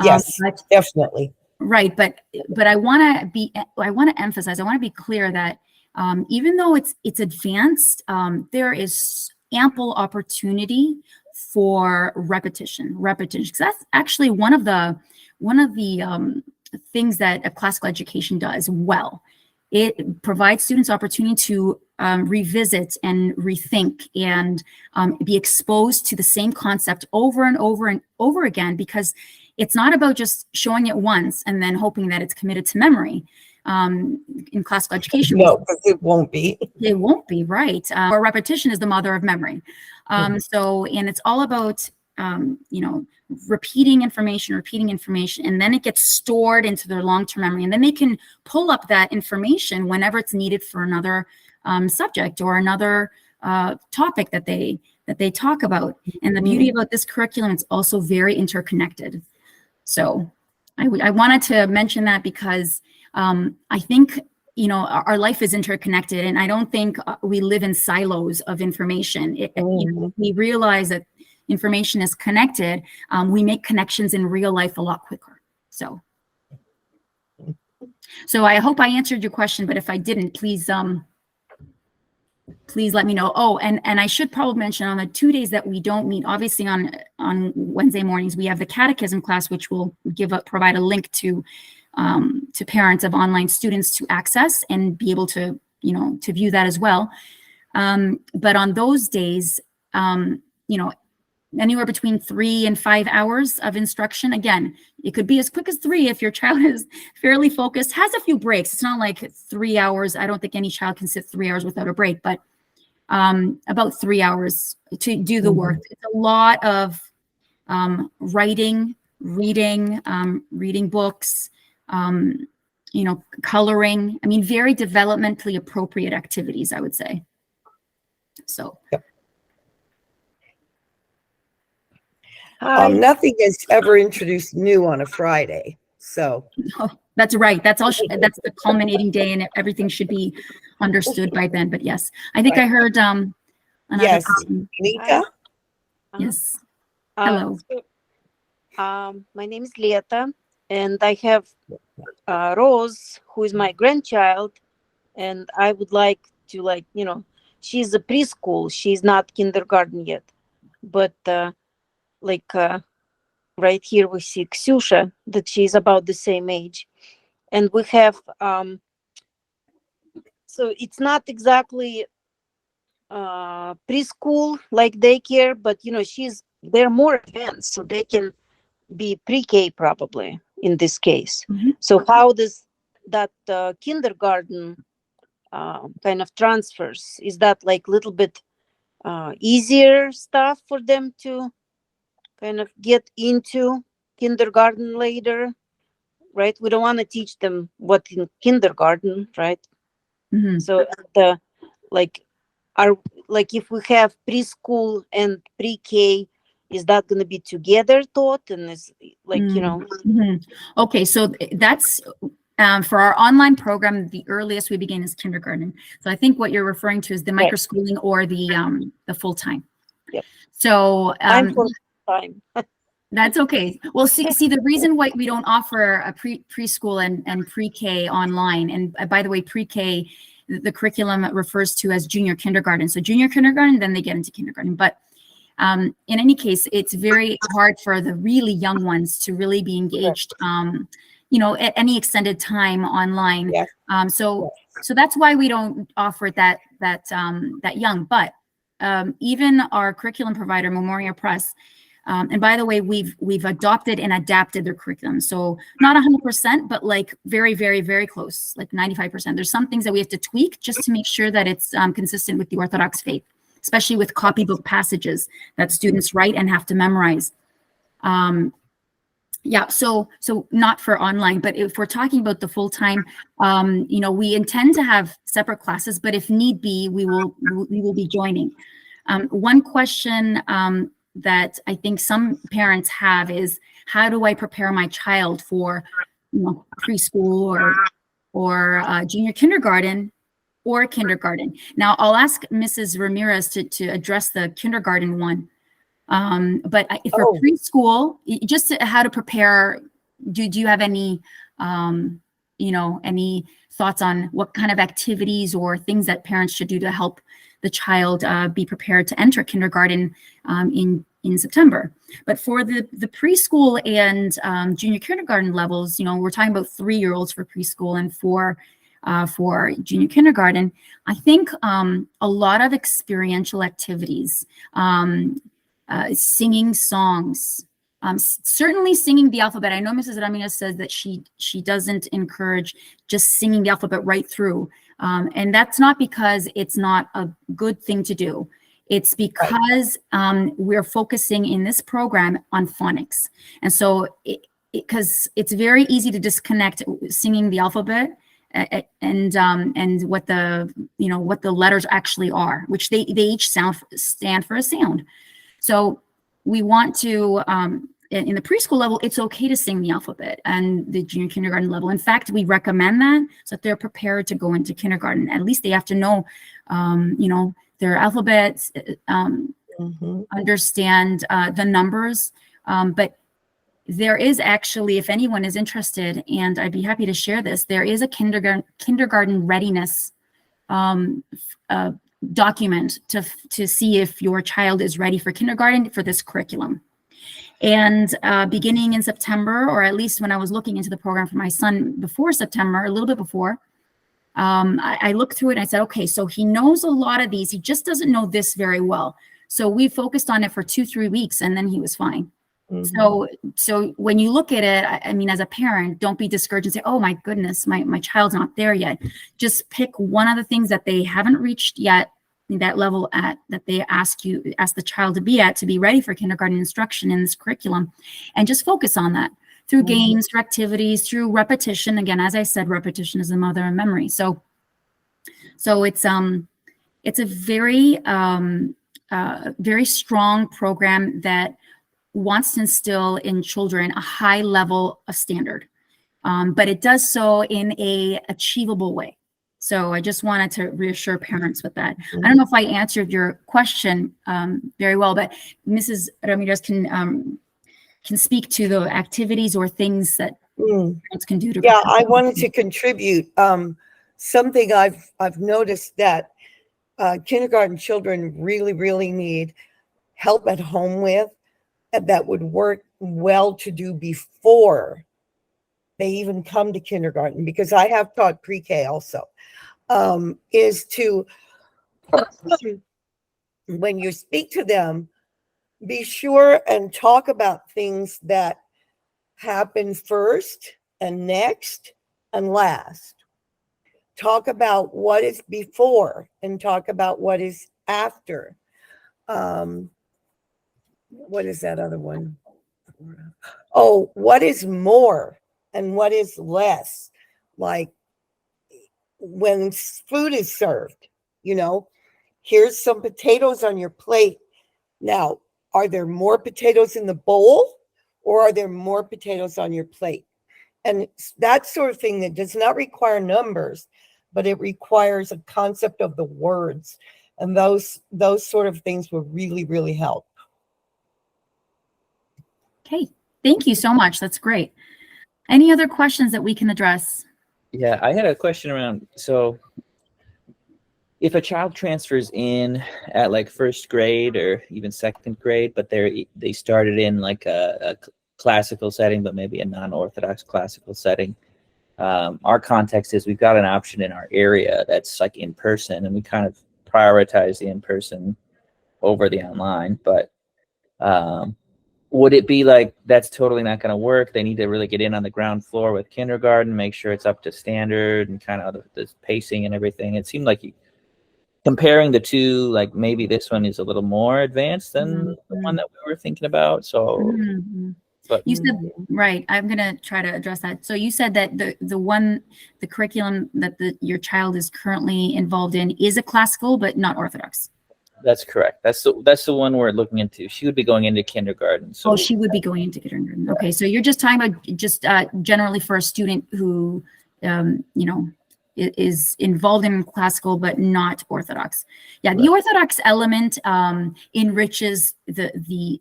Yes, definitely. Right, but I want to emphasize, I want to be clear that even though it's advanced, there is ample opportunity for repetition, because that's actually one of the things that a classical education does well. It provides students opportunity to revisit and rethink and be exposed to the same concept over and over and over again, because it's not about just showing it once and then hoping that it's committed to memory. In classical education, no, because it won't be. It won't be, right. Or repetition is the mother of memory. And it's all about repeating information, and then it gets stored into their long-term memory, and then they can pull up that information whenever it's needed for another subject or another topic that they talk about. And the beauty about this curriculum, it's also very interconnected. So I wanted to mention that because I think our life is interconnected, and I don't think we live in silos of information. We realize that information is connected. We make connections in real life a lot quicker. So I hope I answered your question, but if I didn't, please let me know. Oh, and I should probably mention, on the 2 days that we don't meet, obviously on Wednesday mornings, we have the catechism class, which will provide a link to parents of online students to access and be able to view that as well. But on those days, anywhere between 3 and 5 hours of instruction. Again, it could be as quick as 3 if your child is fairly focused, has a few breaks. It's not like 3 hours. I don't think any child can sit 3 hours without a break, but about 3 hours to do the work. It's a lot of writing, reading books, coloring. I mean, very developmentally appropriate activities, I would say. So. Yep. Nothing is ever introduced new on a Friday, so. Oh, that's right. That's all. That's the culminating day, and everything should be understood by then. But yes, I think I heard another yes, person. Lita. Yes. Hello. My name is Leta, and I have Rose, who is my grandchild, and I would like to she's a preschool. She's not kindergarten yet, but right here we see Ksusha, that she's about the same age, and we have so it's not exactly preschool like daycare, but they're more advanced, so they can be pre-K probably in this case. So how does that kindergarten kind of transfers? Is that like a little bit easier stuff for them to kind of get into kindergarten later, right? We don't want to teach them what in kindergarten, right? So if we have preschool and pre-K, is that going to be together taught? And is Okay, so that's for our online program, the earliest we begin is kindergarten. So I think what you're referring to is the microschooling or the full-time. Yep. So I'm full-time. That's okay. Well, see, the reason why we don't offer a preschool and pre-K online, and by the way, pre-K, the curriculum refers to as junior kindergarten. So junior kindergarten, then they get into kindergarten. But in any case, it's very hard for the really young ones to really be engaged any extended time online. Yes. So that's why we don't offer it that young. But even our curriculum provider, Memoria Press, and by the way, we've adopted and adapted their curriculum. So not 100%, but like very, very, very close, like 95%. There's some things that we have to tweak just to make sure that it's consistent with the Orthodox faith, especially with copybook passages that students write and have to memorize. Yeah, so not for online, but if we're talking about the full-time, we intend to have separate classes, but if need be, we will be joining. One question that I think some parents have is, how do I prepare my child for preschool or junior kindergarten or kindergarten? Now I'll ask Mrs. Ramirez to address the kindergarten one. But for preschool, just how to prepare, do you have any any thoughts on what kind of activities or things that parents should do to help the child be prepared to enter kindergarten in September? But for the preschool and junior kindergarten levels, we're talking about 3-year-olds for preschool and for junior kindergarten. I think a lot of experiential activities, singing songs, certainly singing the alphabet. I know Mrs. Ramirez says that she doesn't encourage just singing the alphabet right through. And that's not because it's not a good thing to do. It's because we're focusing in this program on phonics. And so because it's very easy to disconnect singing the alphabet and what the letters actually are, which they each stand for a sound. So we want to, in the preschool level, it's okay to sing the alphabet, and the junior kindergarten level. In fact, we recommend that so that they're prepared to go into kindergarten. At least they have to know, their alphabets, understand the numbers. But there is actually, if anyone is interested, and I'd be happy to share this, there is a kindergarten readiness document to see if your child is ready for kindergarten for this curriculum. And beginning in September, or at least when I was looking into the program for my son before September, a little bit before, I looked through it and I said, okay, so he knows a lot of these. He just doesn't know this very well. So we focused on it for 2-3 weeks, and then he was fine. So when you look at it, I mean, as a parent, don't be discouraged and say, oh my goodness, my child's not there yet. Just pick one of the things that they haven't reached yet, that level that they ask the child to be at, to be ready for kindergarten instruction in this curriculum, and just focus on that through games, through activities, through repetition. Again, as I said, repetition is the mother of memory. So it's a very very strong program that wants to instill in children a high level of standard, but it does so in a achievable way. So I just wanted to reassure parents with that. I don't know if I answered your question very well, but Mrs. Ramirez can speak to the activities or things that parents can do to. Yeah, I wanted to contribute. Something I've noticed that kindergarten children really, really need help at home with, that would work well to do before they even come to kindergarten, because I have taught pre-K also, is to, when you speak to them, be sure and talk about things that happen first and next and last. Talk about what is before and talk about what is after. What is that other one? Oh, what is more and what is less? Like when food is served, here's some potatoes on your plate. Now, are there more potatoes in the bowl, or are there more potatoes on your plate? And that sort of thing that does not require numbers, but it requires a concept of the words. And those sort of things will really, really help. Okay, thank you so much. That's great. Any other questions that we can address? Yeah, I had a question around, so if a child transfers in at like first grade or even second grade, but they started in like a classical setting, but maybe a non-Orthodox classical setting. Our context is we've got an option in our area that's like in person, and we kind of prioritize the in person over the online. But would it be like that's totally not going to work? They need to really get in on the ground floor with kindergarten, make sure it's up to standard and kind of the pacing and everything. It seemed like comparing the two, like maybe this one is a little more advanced than the one that we were thinking about. So, but You said, right, I'm going to try to address that. So you said that the curriculum that your child is currently involved in is a classical, but not Orthodox. that's correct. That's the one we're looking into. She would be going into kindergarten. So She would be going into kindergarten. Okay, so you're just talking about just generally for a student who, is involved in classical but not Orthodox. Yeah, the Orthodox element enriches the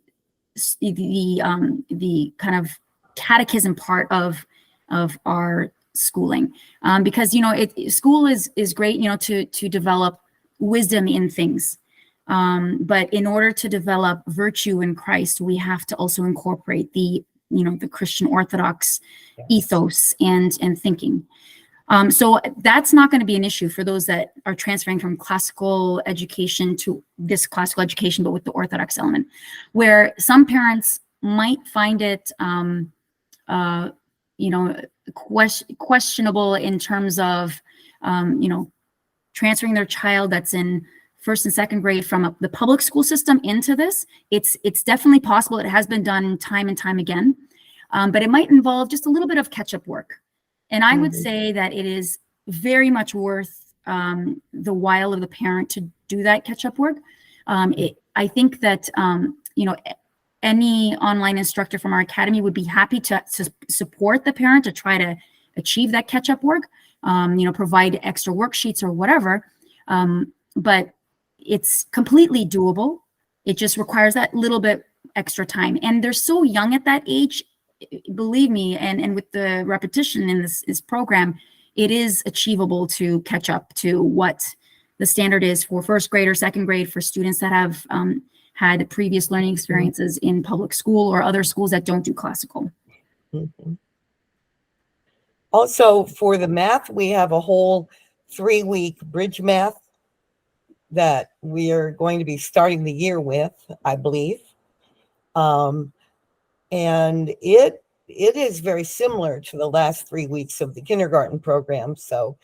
kind of catechism part of our schooling, because school is great, to develop wisdom in things. But in order to develop virtue in Christ, we have to also incorporate the Christian Orthodox ethos and thinking. So that's not going to be an issue for those that are transferring from classical education to this classical education, but with the Orthodox element, where some parents might find it, questionable in terms of, transferring their child that's in first and second grade from the public school system into this. It's definitely possible. It has been done time and time again, but it might involve just a little bit of catch-up work. And I would say that it is very much worth the while of the parent to do that catch-up work. I think that, any online instructor from our academy would be happy to support the parent to try to achieve that catch-up work, provide extra worksheets or whatever. But it's completely doable. It just requires that little bit extra time. And they're so young at that age, believe me, and with the repetition in this program, it is achievable to catch up to what the standard is for first grade or second grade for students that have had previous learning experiences in public school or other schools that don't do classical. Also, for the math, we have a whole 3-week bridge math that we are going to be starting the year with, I believe. And it is very similar to the last 3 weeks of the kindergarten program. So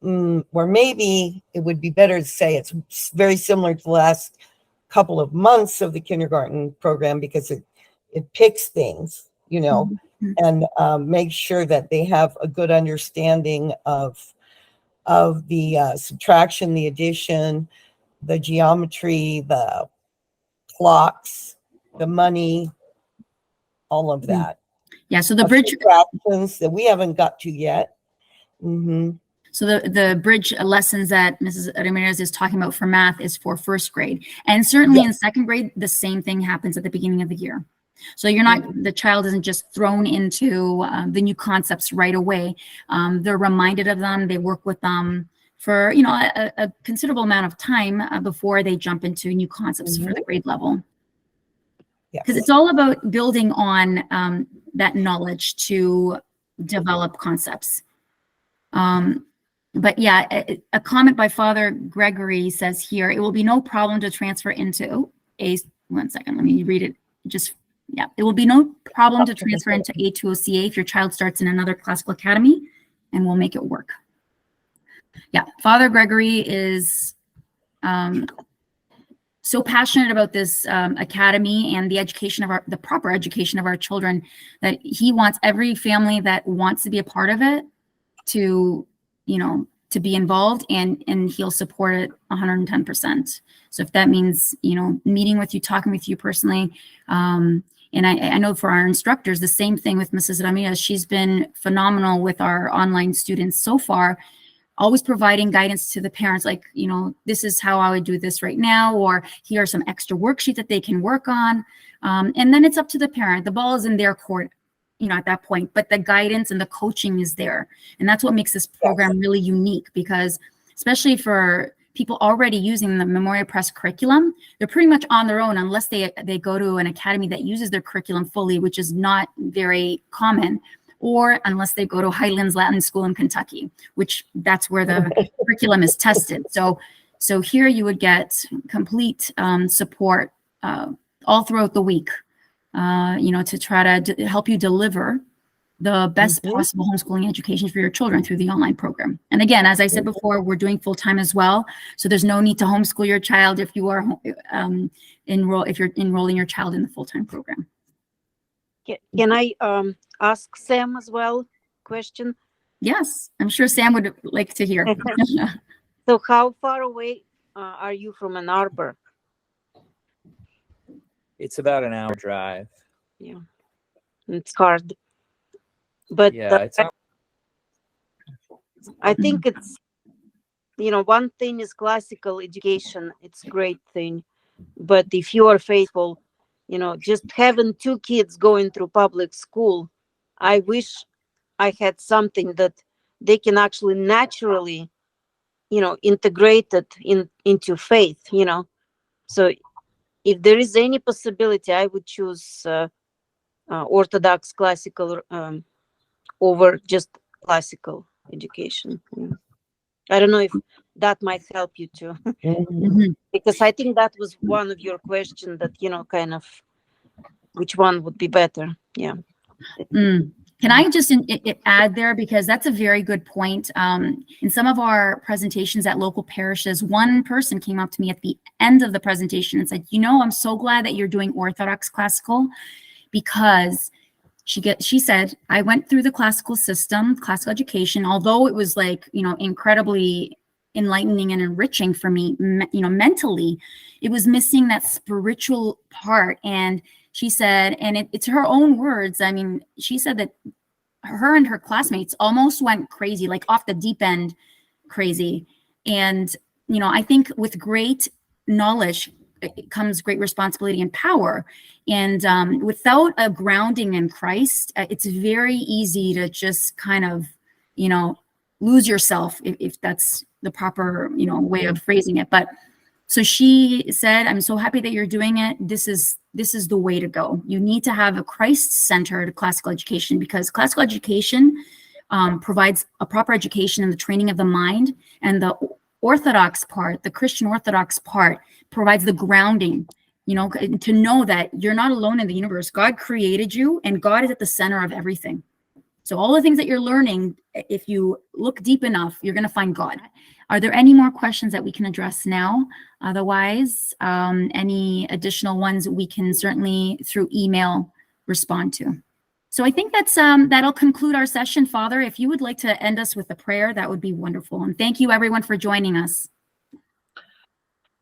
or maybe it would be better to say it's very similar to the last couple of months of the kindergarten program, because it picks things, and makes sure that they have a good understanding of the subtraction, the addition, the geometry, the clocks, the money, all of that. Yeah, so the bridge fractions that we haven't got to yet. So the bridge lessons that Mrs. Ramirez is talking about for math is for first grade. And certainly in second grade, the same thing happens at the beginning of the year. So you're not, the child isn't just thrown into the new concepts right away. They're reminded of them. They work with them for, a considerable amount of time before they jump into new concepts for the grade level. Because it's all about building on that knowledge to develop concepts. But yeah, a comment by Father Gregory says here, it will be no problem to transfer into one second, let me read it. It will be no problem to transfer into A2OCA if your child starts in another classical academy, and we'll make it work. Yeah, Father Gregory is so passionate about this academy and the education of the proper education of our children, that he wants every family that wants to be a part of it to be involved, and he'll support it 110%. So if that means, meeting with you, talking with you personally, and I know for our instructors, the same thing with Mrs. Ramirez. She's been phenomenal with our online students so far, always providing guidance to the parents, like, this is how I would do this right now, or here are some extra worksheets that they can work on. And then it's up to the parent. The ball is in their court, at that point, but the guidance and the coaching is there. And that's what makes this program really unique, because especially for people already using the Memoria Press curriculum, they're pretty much on their own unless they go to an academy that uses their curriculum fully, which is not very common, or unless they go to Highlands Latin School in Kentucky, which that's where the curriculum is tested. So here you would get complete support all throughout the week, to try to help you deliver the best possible homeschooling education for your children through the online program. And again, as I said before, we're doing full-time as well. So there's no need to homeschool your child if you are if you're enrolling your child in the full-time program. Can I ask Sam as well question? Yes, I'm sure Sam would like to hear. So how far away are you from Ann Arbor? It's about an hour drive. Yeah, it's hard. But Yeah, it's not. I think it's, one thing is classical education. It's a great thing. But if you are faithful, just having 2 kids going through public school, I wish I had something that they can actually naturally, integrate it into faith, So if there is any possibility, I would choose Orthodox classical over just classical education. I don't know if that might help you too, because I think that was one of your questions that, kind of which one would be better. Yeah. Can I just add there, because that's a very good point. In some of our presentations at local parishes, one person came up to me at the end of the presentation and said, I'm so glad that you're doing Orthodox classical, because she said, I went through the classical system, classical education, although it was incredibly enlightening and enriching for me, mentally, it was missing that spiritual part. And she said, and it's her own words. I mean, she said that her and her classmates almost went crazy, like off the deep end crazy. And, I think with great knowledge comes great responsibility and power. And without a grounding in Christ, it's very easy to just kind of, lose yourself, if that's the proper, way of phrasing it. But so she said, I'm so happy that you're doing it. This is the way to go. You need to have a Christ-centered classical education, because classical education provides a proper education in the training of the mind, and the Orthodox part, the Christian Orthodox part, provides the grounding, to know that you're not alone in the universe. God created you, and God is at the center of everything. So all the things that you're learning, if you look deep enough, you're going to find God. Are there any more questions that we can address now? Otherwise, any additional ones we can certainly through email respond to. So I think that'll conclude our session. Father, if you would like to end us with a prayer, that would be wonderful. And thank you everyone for joining us.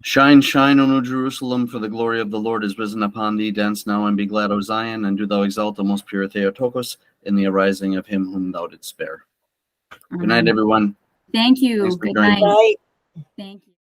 Shine, shine, O New Jerusalem, for the glory of the Lord is risen upon thee. Dance now and be glad, O Zion, and do thou exalt the most pure A2OCA in the arising of him whom thou didst spare. Good night, everyone. Thank you. Good night. Right. Thank you.